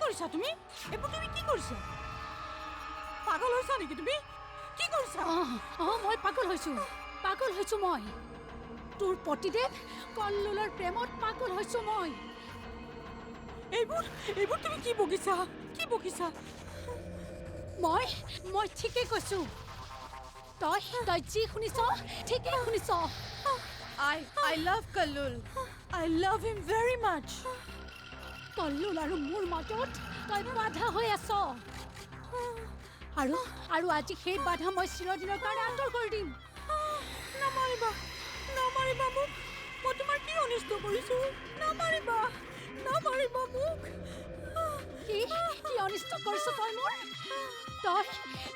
কৰিছা তুমি? এইবোৰ তুমি কি কৰিছা? পাগল হৈছা নেকি তুমি? কি কৰিছা? মই পাগল হৈছো মই। তোৰ পতিদেৱ কল্লোলৰ প্ৰেমত পাগল হৈছো মই। এইবোৰ তুমি কি বকিছা? মই ঠিকেই কৈছো। তই যি শুনিছ ঠিকেই শুনিছ। I love Kallul. I love him very much. Kallol আৰু মোৰ মাজত তই বাধা হৈ আছ। আৰু আজি সেই বাধা মই চিৰদিনৰ কাৰণে আঁতৰ কৰি দিম। নামাৰিবা মোক। মই তোমাৰ কি অনিষ্ট কৰিছো? নামাৰিবা মোক। কি অনিষ্ট কৰিছ তই মোৰ?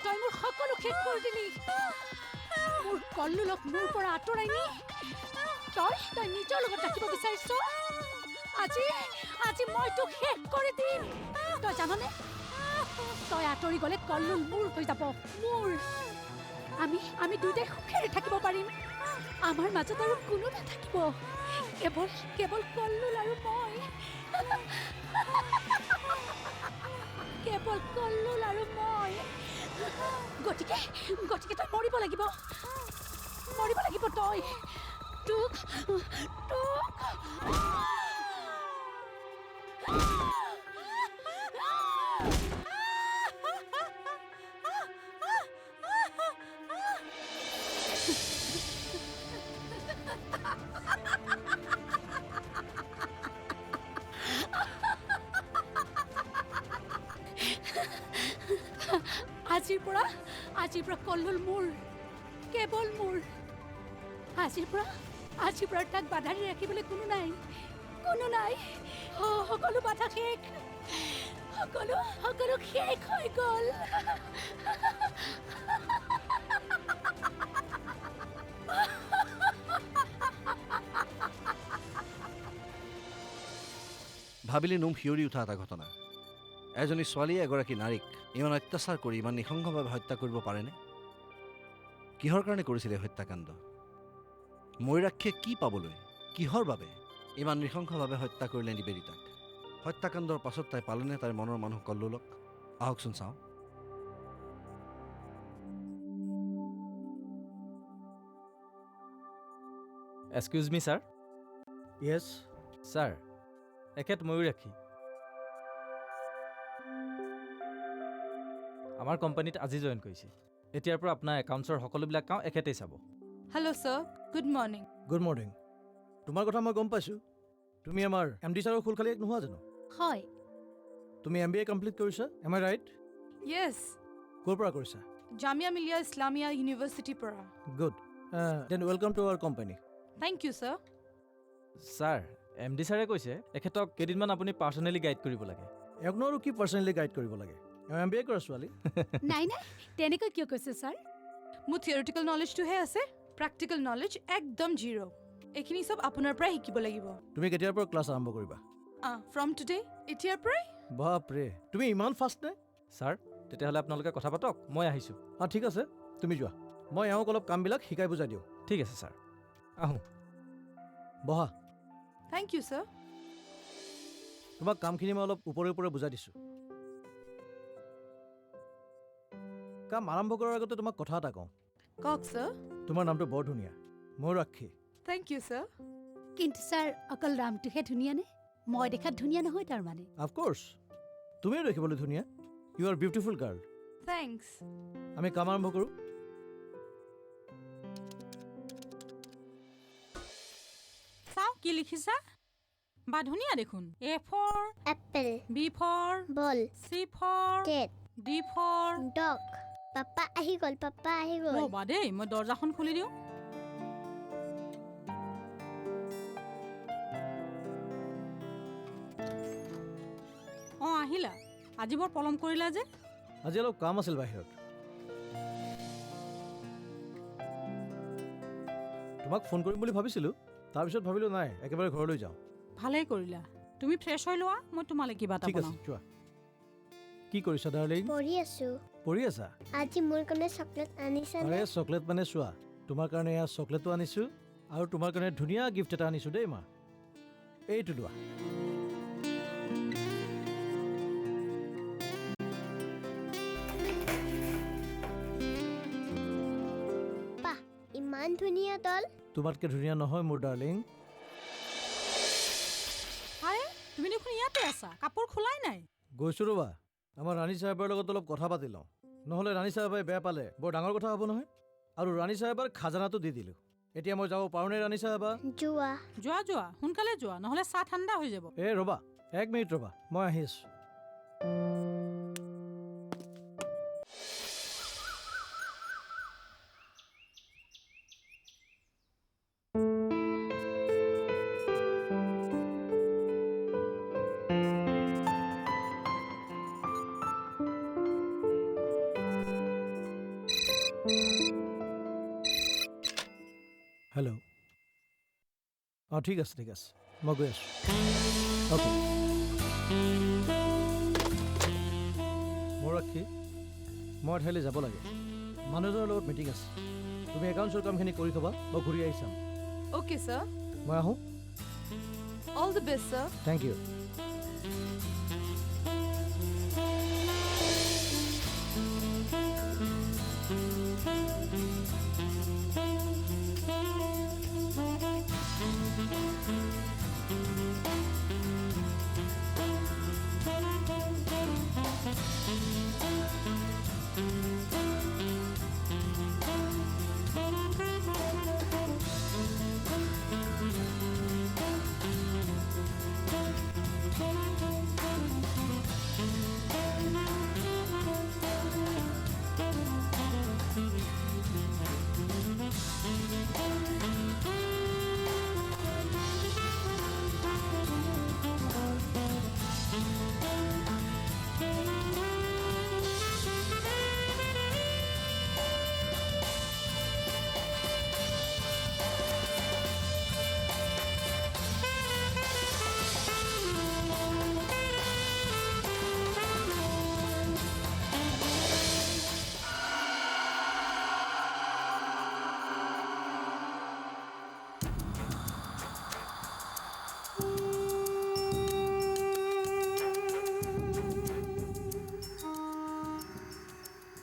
তই মোৰ সকলো শেষ কৰি দিলি। মোৰ কল্লোলক মোৰ পৰা আঁতৰাই নি তই নিজৰ লগত ৰাখিব বিচাৰিছ। আজি মই তোক শেষ কৰি দিম। তই জাননে, তই আঁতৰি গ'লে কল্লোল মোৰ হৈ যাব। মোৰ আমি দুয়োটাই সুখেৰে থাকিব পাৰিম। আমাৰ মাজত আৰু কোনো নাথাকিব, কেৱল কল্লোল আৰু মই। কেৱল কল্লোল আৰু মই। গতিকে তই মৰিব লাগিব তই। তোক আজিৰ পৰা কল্লোল মোৰ, কেৱল মোৰ। আজিৰ পৰা তাক বাধা দি ৰাখিবলৈ কোনো নাই। সকলো বাধা শেষ, সকলো শেষ হৈ গ'ল। ভাবিলে নোম শিয়ৰি উঠা এটা ঘটনা। এজনী ছোৱালীয়ে এগৰাকী নাৰীক ইমান অত্যাচাৰ কৰি ইমান নৃশংসভাৱে হত্যা কৰিব পাৰেনে? কিহৰ কাৰণে কৰিছিলে হত্যাকাণ্ড? ময়ূৰাক্ষীয়ে কি পাবলৈ, কিহৰ বাবে ইমান নৃশংসভাৱে হত্যা কৰিলে নিবেদিতাক? হত্যাকাণ্ডৰ পাছত তাই পালেনে তাইৰ মনৰ মানুহ কল্লোলক? আহকচোন চাওঁ। এক্সকিউজ মি ছাৰ। য়েছ ছাৰ, এখেত ময়ূৰাক্ষী। আমাৰ কোম্পানীত আজি জইন কৰিছে। এতিয়াৰ পৰা আপোনাৰ একাউণ্টছৰ সকলোবিলাক কাম এখেতেই চাব। Hello sir. Good morning. Good morning. তোমাৰ কথা মই গম পাইছোঁ। তুমি আমাৰ MD ছাৰৰ খোলখালী এক নোহোৱা জানো? হয়। তুমি MBA কমপ্লিট কৰিছা, এম আই ৰাইট? Yes. ক'ৰ পৰা কৰিছা? Jamia Millia Islamia University পৰা। Good. Then welcome to our company. Thank you sir. Sir, MD ছাৰে কৈছে এখেতক কেইদিনমান আপুনি পাৰ্চনেলি গাইড কৰিব লাগে। একনো আৰু কি পাৰ্চনেলি গাইড কৰিব লাগে? MBA কৰা ছোৱালী। নাই তেনেকৈ কিয় কৈছে ছাৰ? মোৰ থিয়ৰিটিকেল নলেজটোহে আছে, প্ৰেক্টিকেল নলেজ একদম জিৰ'। এইখিনি চব আপোনাৰ পৰাই শিকিব লাগিব। তুমি কেতিয়াৰ পৰা ক্লাছ আৰম্ভ কৰিবা? ফ্ৰম টুডে, এতিয়াৰ পৰাই। বাপৰে, তুমি ইমান ফাষ্ট নে? ছাৰ, তেতিয়াহ'লে আপোনালোকে কথা পাতক, মই আহিছোঁ। ঠিক আছে, তুমি যোৱা। মই এওঁক অলপ কামবিলাক শিকাই বুজাই দিওঁ। ঠিক আছে ছাৰ, আহোঁ। বহা। Thank you sir. তোমাক কামখিনি মই অলপ ওপৰে বুজাই দিছোঁ। কাম আৰম্ভ কৰাৰ আগতে তোমাক কথা এটা কওঁ। কওক ছাৰ। তোমাৰ নামটো বৰ ধুনীয়া, ময়ূৰাক্ষী। Thank you sir. কিন্তু ছাৰ, অকল নামটোহে ধুনীয়া নে? মই দেখাত ধুনীয়া নহয় তাৰমানে? অফক'ৰ্ছ, তুমিও দেখিবলৈ ধুনীয়া। You are beautiful girl. Thanks. আমি কাম আৰম্ভ কৰোঁ। চাওঁ কি লিখিছা? বা ধুনীয়া দেখোন। A for Apple. B for Ball. C for Cat. D for Dog. Papa ahi gol. ৰ'বা দেই, মই দৰ্জাখন খুলি দিওঁ। আহিলা? আজি বৰ পলম কৰিলা যে? আজি অলপ কাম আছিল বাহিৰত। তোমাক ফোন কৰিম বুলি ভাবিছিলোঁ, তাৰপিছত ভাবিলোঁ নাই, একেবাৰে ঘৰলৈ যাওঁ। ভালেই কৰিলা। তুমি ফ্ৰেছ হৈ লোৱা, মই তোমালৈ কিবা এটা ঠিক আছে, বনাওঁ। যোৱা। কি কৰিছা ডাৰ্লিং? পঢ়ি আছো। পঢ়ি আছা? আজি মোৰ কাৰণে চকলেট আনিছা নে? আৰে চকলেট মানে চোৱা, তোমাৰ কাৰণে এয়া চকলেটো আনিছোঁ আৰু তোমাৰ কাৰণে ধুনীয়া গিফ্ট এটা আনিছোঁ দেই মা। এইটো লোৱা। ইমান ধুনীয়া তল তোমাতকৈ ধুনীয়া নহয় মোৰ ডাৰ্লিং। হাই তুমি দেখোন ইয়াতে আছা, কাপোৰ খোলাই নাই। গৈছোঁ ৰ'বা, আমাৰ ৰাণী চাহেবৰ লগত অলপ কথা পাতি লওঁ, নহ'লে ৰাণী চাহেবে বেয়া পালে বৰ ডাঙৰ কথা হ'ব নহয়। আৰু ৰাণী চাহেবাৰ খাজানাটো দি দিলোঁ। এতিয়া মই যাব পাৰোঁনে ৰাণী চাহেবা? যোৱা যোৱা যোৱা, সোনকালে যোৱা, নহ'লে চাহ ঠাণ্ডা হৈ যাব। এই ৰ'বা, 1 মিনিট ৰ'বা, মই আহি আছোঁ। হেল্ল'। অঁ ঠিক আছে ঠিক আছে, মই গৈ আছোঁ। অ'কে। মোৰ ৰাখি মই ঠাইলৈ যাব লাগে, মানুহ এজনৰ লগত মিটিং আছে। তুমি একাউণ্টছৰ কামখিনি কৰি থ'বা, মই ঘূৰি আহি চাম। অ'কে ছাৰ, মই আহোঁ। All the best sir. Thank you.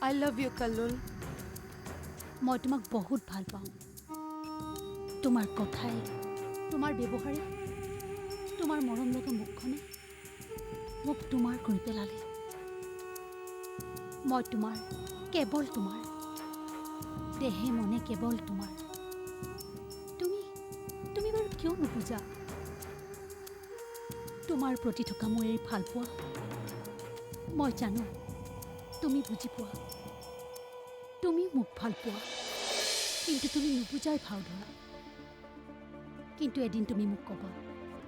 I love you, Kallul. মই তোমাক বহুত ভাল পাওঁ। তোমাৰ কথাই, তোমাৰ ব্যৱহাৰে, তোমাৰ মৰম লগা মুখখনে মোক তোমাৰ কৰি পেলালে। মই তোমাৰ, কেৱল তোমাৰ, দেহে মনে কেৱল তোমাৰ। তুমি বাৰু কিয় নুবুজা তোমাৰ প্ৰতি থকা মোৰ এই ভাল পোৱা? মই জানো তুমি বুজি পোৱা, তুমি মোক ভাল পোৱা, কিন্তু তুমি নুবুজাই ভাও ধৰা। কিন্তু এদিন তুমি মোক ক'বা,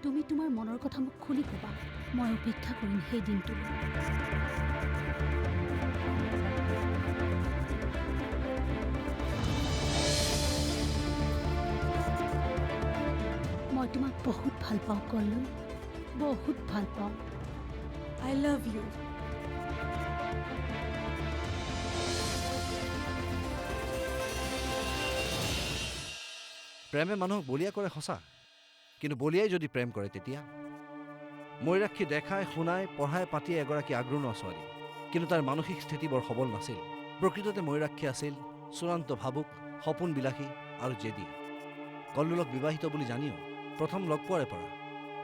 তুমি তোমাৰ মনৰ কথা মোক খুলি ক'বা। মই অপেক্ষা কৰিম সেই দিনটোলৈ। মই তোমাক বহুত ভাল পাওঁ কল্লু, বহুত ভাল পাওঁ। I love you. প্ৰেমে মানুহক বলিয়া কৰে সঁচা, কিন্তু বলিয়াই যদি প্ৰেম কৰে তেতিয়া? ময়ূৰাক্ষী দেখাই শুনাই পঢ়াই পাতিয়ে এগৰাকী আগৰণুৱা ছোৱালী, কিন্তু তাৰ মানসিক স্থিতি বৰ সবল নাছিল। প্ৰকৃততে ময়ূৰাক্ষী আছিল চূড়ান্ত ভাবুক, সপোন বিলাসী আৰু জেদী। কল্লোলক বিবাহিত বুলি জানিও প্ৰথম লগ পোৱাৰে পৰা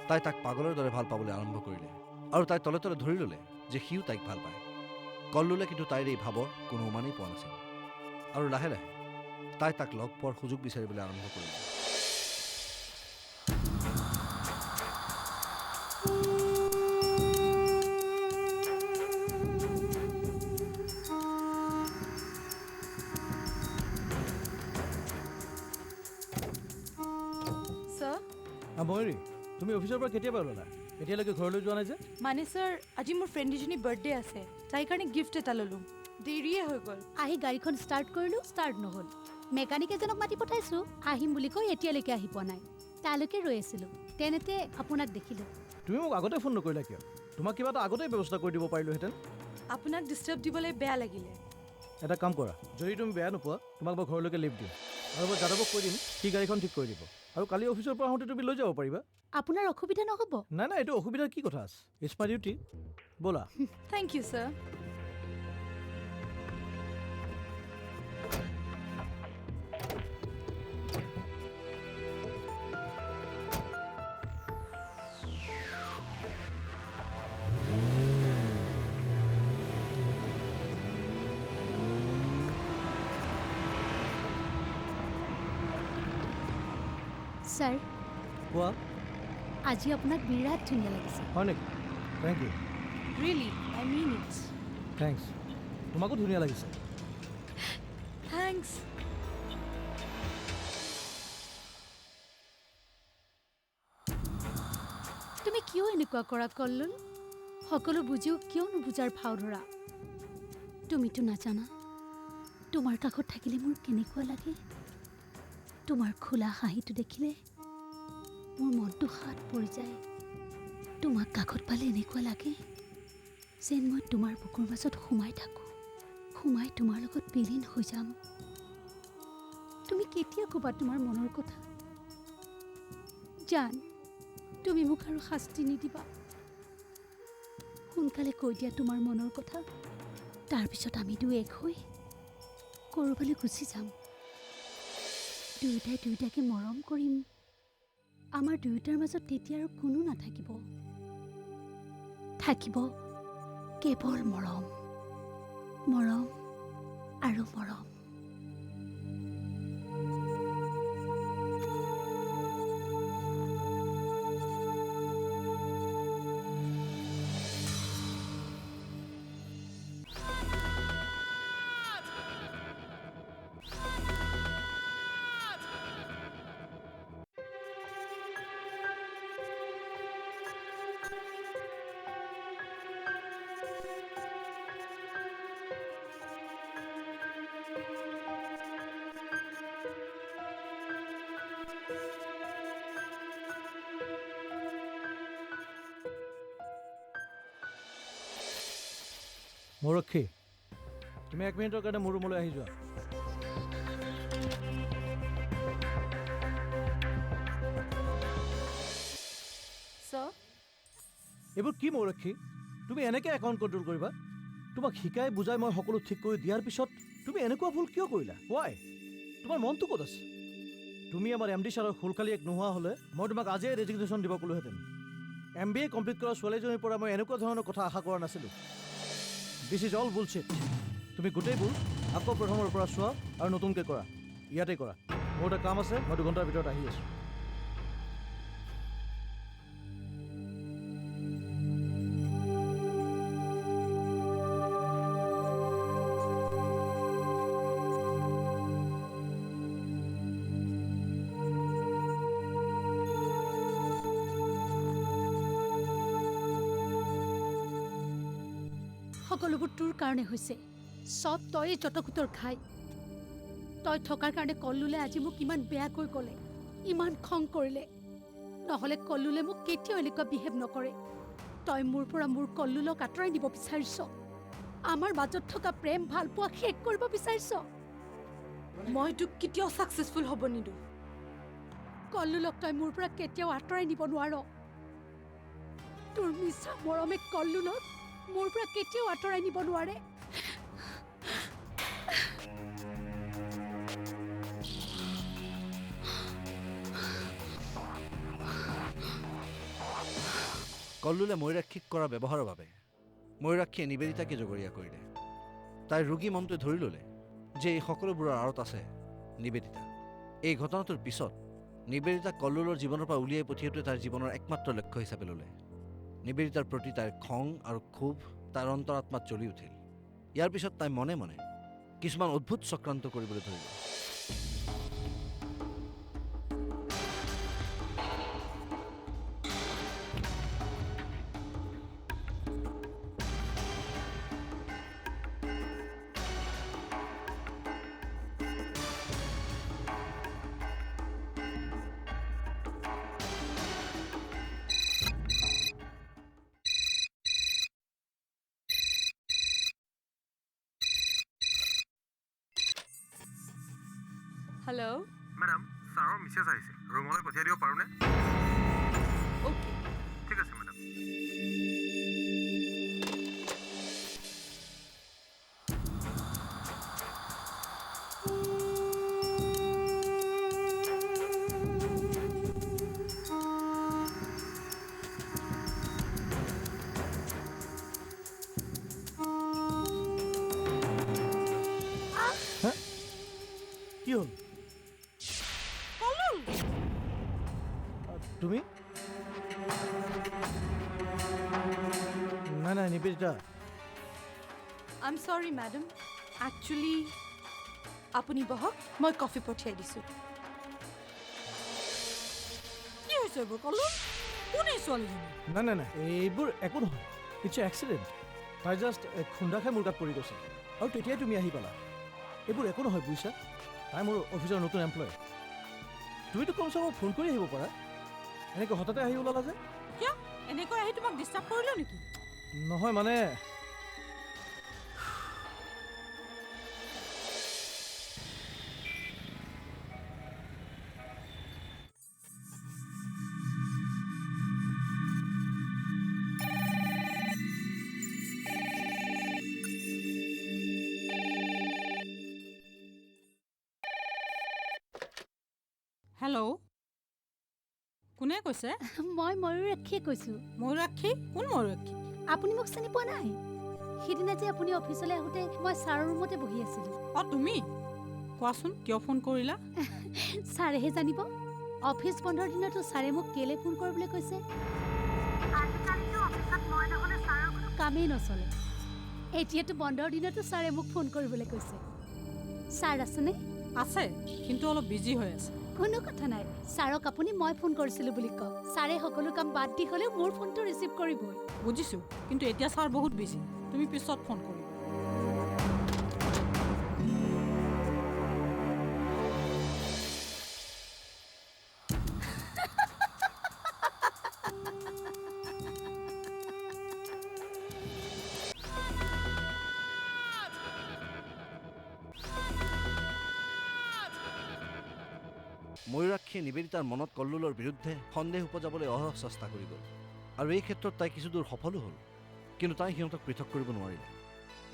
তাই তাক পাগলৰ দৰে ভাল পাবলৈ আৰম্ভ কৰিলে, আৰু তাই তলে তলে ধৰি ল'লে যে সিও তাইক ভাল পায়। কল্লোলে কিন্তু তাইৰ এই ভাৱৰ কোনো উমানেই পোৱা নাছিল, আৰু লাহে লাহে তাই তাক লগ পোৱাৰ সুযোগ বিচাৰিবলৈ আৰম্ভ কৰিলে। Sir, ময়ূৰী, তুমি অফিচৰ পৰা কেতিয়াবা ওলালা? এতিয়ালৈকে ঘৰলৈ যোৱা নাই যে? মানে ছাৰ আজি মোৰ ফ্ৰেণ্ড এজনী বাৰ্থডে আছে, তাইৰ কাৰণে গিফ্ট এটা ল'লোঁ। দেৰিয়ে হৈ গ'ল। আহি গাড়ীখন ষ্টাৰ্ট কৰিলোঁ, ষ্টাৰ্ট নহ'ল। মেকানিক এজনক মাতি পঠাইছোঁ, আহিম বুলি কৈ এতিয়ালৈকে আহি পোৱা নাই। তালৈকে ৰৈ আছিলোঁ, তেনেতে আপোনাক দেখিলোঁ। তুমি মোক আগতে ফোন নকৰিলা কিয়? তোমাক কিবা এটা আগতেই ব্যৱস্থা কৰি দিব পাৰিলোহেঁতেন। আপোনাক ডিষ্টাৰ্ব দিবলৈ বেয়া লাগিলে। এটা কাম কৰা, যদি তুমি বেয়া নোপোৱা তোমাক মই ঘৰলৈকে লিফ্ট দিম, আৰু মই যাদৱক কৈ দিম সি গাড়ীখন ঠিক কৰি দিব, আৰু কালি অফিচৰ পৰা আহোঁতে তুমি লৈ যাব পাৰিবা। আপোনাৰ অসুবিধা নহ'ব? নাই নাই, এইটো অসুবিধাৰ কি কথা আছে? It's my duty. ব'লা। Thank you sir. ছাৰ কোৱা আজি আপোনাক বিৰাট ধুনীয়া লাগিছে হয় নেকি thank you really I mean it's thanks তোমাকো ধুনীয়া লাগিছে থেংকছ তুমি কিয় এনেকুৱা কৰা কল্লোল সকলো বুজিও কিয় নুবুজাৰ ভাও ধৰা তুমিতো নাজানা তোমাৰ কাষত থাকিলে মোৰ কেনেকুৱা লাগে তোমাৰ খোলা হাঁহিটো দেখিলে মোৰ মনটো হাত পৰি যায় তোমাক কাষত পালে এনেকুৱা লাগে যেন মই তোমাৰ বুকুৰ মাজত সোমাই থাকোঁ সোমাই তোমাৰ লগত বিলীন হৈ যাম তুমি কেতিয়া ক'বা তোমাৰ মনৰ কথা জান তুমি মোক আৰু শাস্তি নিদিবা সোনকালে কৈ দিয়া তোমাৰ মনৰ কথা তাৰপিছত আমি দুই এক হৈ ক'ৰবালৈ গুচি যাম দুয়োটাই দুয়োটাকে মৰম কৰিম আমাৰ দুয়োটাৰ মাজত তেতিয়া আৰু কোনো নাথাকিব থাকিব কেৱল মৰম মৰম আৰু মৰম মৰক্ষী তুমি 1 মিনিটৰ কাৰণে মোৰ ৰুমলৈ আহি যোৱা ছ' এইবোৰ কি মৰক্ষী তুমি এনেকৈ একাউণ্ট কণ্ট্ৰল কৰিবা তোমাক শিকাই বুজাই মই সকলো ঠিক কৰি দিয়াৰ পিছত তুমি এনেকুৱা ভুল কিয় কৰিলা ৱাই তোমাৰ মনটো ক'ত আছে তুমি আমাৰ MD ছাৰৰ সোলকালিয়েক নোহোৱা হ'লে মই তোমাক আজিয়ে ৰেজিগনেশ্যন দিব ক'লোহেঁতেন MBA কমপ্লিট কৰা ছোৱালীজনীৰ পৰা মই এনেকুৱা ধৰণৰ কথা আশা কৰা নাছিলোঁ দিছ ইজ অল বুলশ্বিট তুমি গোটেইবোৰ আকৌ প্ৰথমৰ পৰা চোৱা আৰু নতুনকৈ কৰা ইয়াতে কৰা মোৰ এটা কাম আছে মই 2 ঘণ্টাৰ ভিতৰত আহি আছোঁ সকলোবোৰ তোৰ কাৰণে হৈছে চব তয়ে জটকুটৰ খাই তই থকাৰ কাৰণে কল্লুলে আজি মোক ইমান বেয়াকৈ ক'লে ইমান খং কৰিলে নহ'লে কল্লুলে মোক কেতিয়াও এনেকুৱা বিহেভ নকৰে তই মোৰ পৰা মোৰ কল্লুলক আঁতৰাই দিব বিচাৰিছ আমাৰ মাজত থকা প্ৰেম ভালপোৱা শেষ কৰিব বিচাৰিছ মই তোক কেতিয়াও ছাকচেছফুল হ'ব নিদিওঁ কল্লুলক তই মোৰ পৰা কেতিয়াও আঁতৰাই নিব নোৱাৰ তোৰ মিছা মৰমে কল্লুলক মোৰ পৰা কেতিয়াও আঁতৰাই নিব নোৱাৰে কল্লুলে ময়ূৰাক্ষীক কৰা ব্যৱহাৰৰ বাবে ময়ূৰাক্ষীয়ে নিবেদিতাকে জগৰীয়া কৰিলে তাইৰ ৰোগী মনটোৱে ধৰি ল'লে যে এই সকলোবোৰৰ আঁৰত আছে নিবেদিতা এই ঘটনাটোৰ পিছত নিবেদিতাক কল্লুলৰ জীৱনৰ পৰা উলিয়াই পঠিওৱাটোৱে তাইৰ জীৱনৰ একমাত্ৰ লক্ষ্য হিচাপে ল'লে নিবেদিতাৰ প্ৰতি তাইৰ খং আৰু ক্ষোভ তাইৰ অন্তৰাত্মাত জ্বলি উঠিল ইয়াৰ পিছত তাই মনে মনে কিছুমান অদ্ভুত চক্ৰান্ত কৰিবলৈ ধৰিলে হেল্ল' মেডাম ছাৰৰ মেছেজ আহিছে ৰুমলৈ পঠিয়াই দিব পাৰোঁনে অ'কে ঠিক আছে মেডাম কি হ'ল কল্লুল তুমি নাই নাই নিবেদিতা আই এম চৰি মেডাম একচুৱেলি আপুনি বহক মই কফি পঠিয়াই দিছোঁ কি হৈছে এইবোৰ কলো কোন এই ছোৱালীজনী নাই নাই নাই এইবোৰ একো নহয় ইটছ এক্সিডেণ্ট তাই জাষ্ট খুন্দা খাই মোৰ গাত পৰি গৈছে আৰু তেতিয়াই তুমি আহি পালা এইবোৰ একো নহয় বুজিছা তাই মোৰ অফিচৰ নতুন এমপ্লয় তুমিতো কমচে কম ফোন কৰি আহিব পাৰা এনেকৈ হঠাতে আহি ওলালা যে কিয় এনেকৈ আহি তোমাক ডিষ্টাৰ্ব কৰিলোঁ নেকি নহয় মানে হেল্ল' কোনে কৈছে মই ময়ূৰাক্ষীয়ে কৈছোঁ ময়ূৰাক্ষী কোন ময়ূৰাক্ষী আপুনি মোক চিনি পোৱা নাই সিদিনা যে আপুনি অফিচলৈ আহোঁতে মই ছাৰৰ ৰুমতে বহি আছিলোঁ অঁ তুমি কোৱাচোন কিয় ফোন কৰিলা ছাৰেহে জানিব অফিচ বন্ধৰ দিনতো ছাৰে মোক কেলে ফোন কৰিবলৈ কৈছে কামেই নচলে এতিয়াতো বন্ধৰ দিনতো ছাৰে মোক ফোন কৰিবলৈ কৈছে ছাৰ আছেনে আছে কিন্তু অলপ বিজি হৈ আছে কোনো কথা নাই ছাৰক আপুনি মই ফোন কৰিছিলোঁ বুলি কওক ছাৰে সকলো কাম বাদ দি হ'লেও মোৰ ফোনটো ৰিচিভ কৰিবই বুজিছোঁ কিন্তু এতিয়া ছাৰ বহুত বিজি তুমি পিছত ফোন কৰিবা ময়ূৰাক্ষীয়ে নিবেদিতাৰ মনত কল্লোলৰ বিৰুদ্ধে সন্দেহ উপজাবলৈ অহৰহ চেষ্টা কৰি গ'ল আৰু এই ক্ষেত্ৰত তাই কিছুদূৰ সফলো হ'ল কিন্তু তাই সিহঁতক পৃথক কৰিব নোৱাৰিলে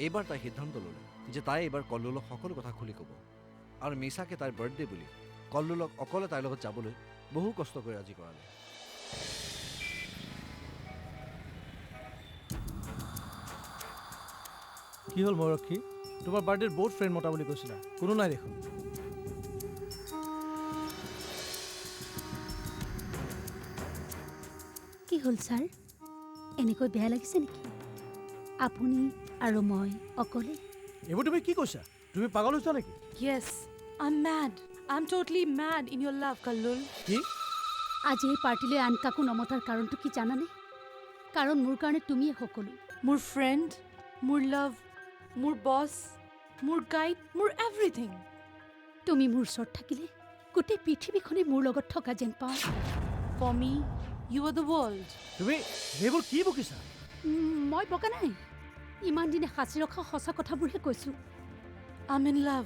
এইবাৰ তাই সিদ্ধান্ত ল'লে যে তাই এইবাৰ কল্লোলক সকলো কথা খুলি ক'ব আৰু মিছাকে তাইৰ বাৰ্থডে বুলি কল্লোলক অকলে তাইৰ লগত যাবলৈ বহু কষ্ট কৰি ৰাজি কৰালে কি হ'ল ময়ূৰাক্ষী তোমাৰ বাৰ্থডেত বহুত ফ্ৰেণ্ড মতা বুলি কৈছিলা কোনো নাই দেখোন কি হ'ল ছাৰ এনেকৈ বেয়া লাগিছে নেকি আপুনি আৰু মই অকলে এইবোৰ তুমি কি কৈছা তুমি পাগল হৈছা নেকি yes I am mad I am totally mad in your love কল্লুল কি আজি এই পাৰ্টিলৈ আন কাকো নমতাৰ কাৰণটো কি জানানে কাৰণ মোৰ কাৰণে তুমিয়ে সকলো মোৰ ফ্ৰেণ্ড মোৰ লাভ মোৰ বছ মোৰ গাইড মোৰ এভৰিথিং তুমি মোৰ ওচৰত থাকিলে গোটেই পৃথিৱীখনে মোৰ লগত থকা যেন পাওঁ for me you are the world তুমি এইবোৰ কি বকিছা মই বকা নাই ইমান দিনে সাঁচি ৰখা সঁচা কথাবোৰহে কৈছোঁ আই এম ইন লাভ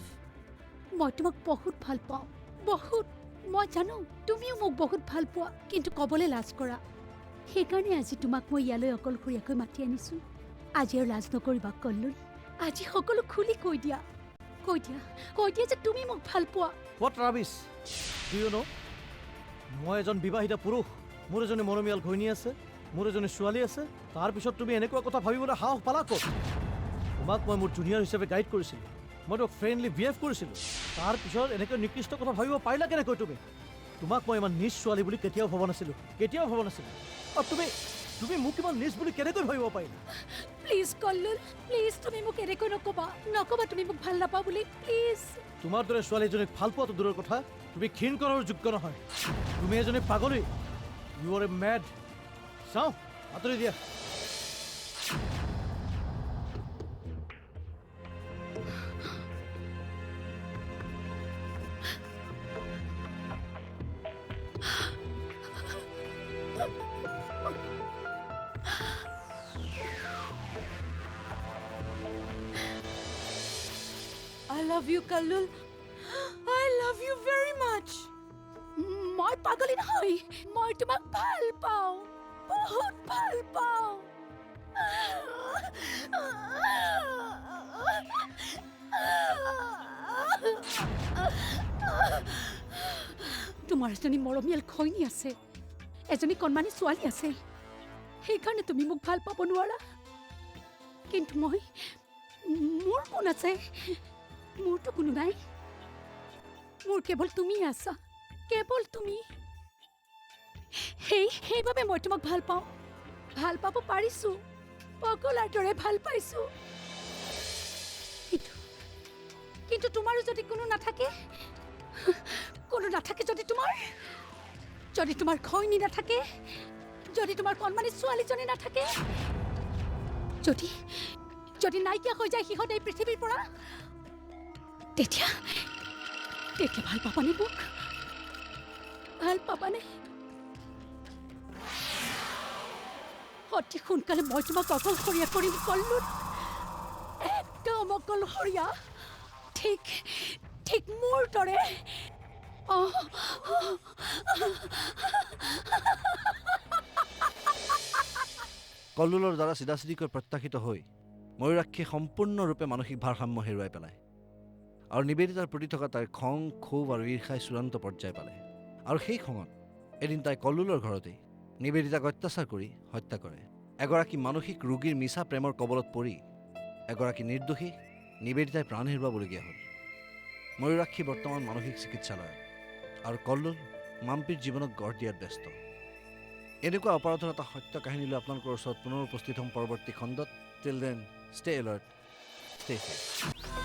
মই তোমাক বহুত ভাল পাওঁ বহুত মই জানো তুমিও মোক বহুত ভাল পোৱা কিন্তু ক'বলৈ লাজ কৰা সেইকাৰণে আজি তোমাক মই ইয়ালৈ অকলশৰীয়াকৈ মাতি আনিছোঁ আজি আৰু লাজ নকৰিবা কল্লুল আজি সকলো খুলি কৈ দিয়া যে তুমি মোক ভাল পোৱা what rubbish do you know' মই এজন বিবাহিত পুৰুষ মোৰ এজনী মৰমীয়াল ঘৈণী আছে মোৰ এজনী ছোৱালী আছে তাৰপিছত তুমি এনেকুৱা কথা ভাবিবলৈ সাহস পালা ক'ত তোমাক মই মোৰ জুনিয়ৰ হিচাপে গাইড কৰিছিলোঁ মই তোক ফ্ৰেণ্ডলি বিহেভ কৰিছিলোঁ তাৰপিছত এনেকৈ নিকৃষ্ট কথা ভাবিব পাৰিলা কেনেকৈ তুমি তোমাক মই ইমান নিজ ছোৱালী বুলি কেতিয়াও ভবা নাছিলোঁ আৰু তুমি মোক ইমান নিজ বুলি কেনেকৈ ভাবিব পাৰিলা প্লিজ কল্লুল প্লিজ তুমি মোক এনেকৈ নক'বা তুমি মোক ভাল নাপাওঁ বুলি প্লিজ তোমাৰ দৰে ছোৱালী এজনীক ভাল পোৱাটো দূৰৰ কথা তুমি ঘীণ কৰাৰ যোগ্য নহয় তুমি এজনী পাগলী ইউ আৰ এ মেড চাওঁ আঁতৰি দিয়া I love you, Kallul. I love you very much. মই পাগলী নহয় মই তোমাক ভাল পাওঁ বহুত ভাল পাওঁ তোমাৰ এজনী মৰমীয়াল ঘৈণী আছে এজনী কণমানি ছোৱালী আছে সেইকাৰণে তুমি মোক ভাল পাব নোৱাৰা কিন্তু মোৰ কোন আছে মোৰতো কোনো নাই মোৰ কেৱল তুমি আছা কেৱল তুমি সেইবাবে মই তোমাক ভাল পাওঁ, ভাল পাব পাৰিছোঁ, পগলাৰ দৰে ভাল পাইছোঁ। কিন্তু তোমাৰো যদি কোনো নাথাকে যদি তোমাৰ খৈনী নাথাকে, যদি তোমাৰ কণমানি ছোৱালীজনী নাথাকে, যদি নাইকিয়া হৈ যায় সিহঁত এই পৃথিৱীৰ পৰা, তেতিয়া ভাল পাবানে মোক? ভাল পাবানে? অতি সোনকালে মই তোমাক অকলশৰীয়া কৰিম কল্লুৰ, একদম অকলশৰীয়া, ঠিক মোৰ দৰে। কল্লোলৰ দ্বাৰা চিধাচিধিকৈ প্ৰত্যাশিত হৈ ময়ূৰাক্ষীয়ে সম্পূৰ্ণৰূপে মানসিক ভাৰসাম্য হেৰুৱাই পেলায় আৰু নিবেদিতাৰ প্ৰতি থকা তাইৰ খং, ক্ষোভ আৰু ঈৰ্ষাই চূড়ান্ত পৰ্যায় পালে। আৰু সেই খঙত এদিন তাই কল্লোলৰ ঘৰতেই নিবেদিতাক অত্যাচাৰ কৰি হত্যা কৰে। এগৰাকী মানসিক ৰোগীৰ মিছা প্ৰেমৰ কবলত পৰি এগৰাকী নিৰ্দোষী নিবেদিতাই প্ৰাণ হেৰুৱাবলগীয়া হ'ল। ময়ূৰাক্ষী বৰ্তমান মানসিক চিকিৎসালয়ত আৰু কল্লোল মাম্পীৰ জীৱনক গঢ় দিয়াত ব্যস্ত। এনেকুৱা অপৰাধৰ এটা সত্য কাহিনী লৈ আপোনালোকৰ ওচৰত পুনৰ উপস্থিত হ'ম পৰৱৰ্তী খণ্ডত। Till then stay alert, stay safe.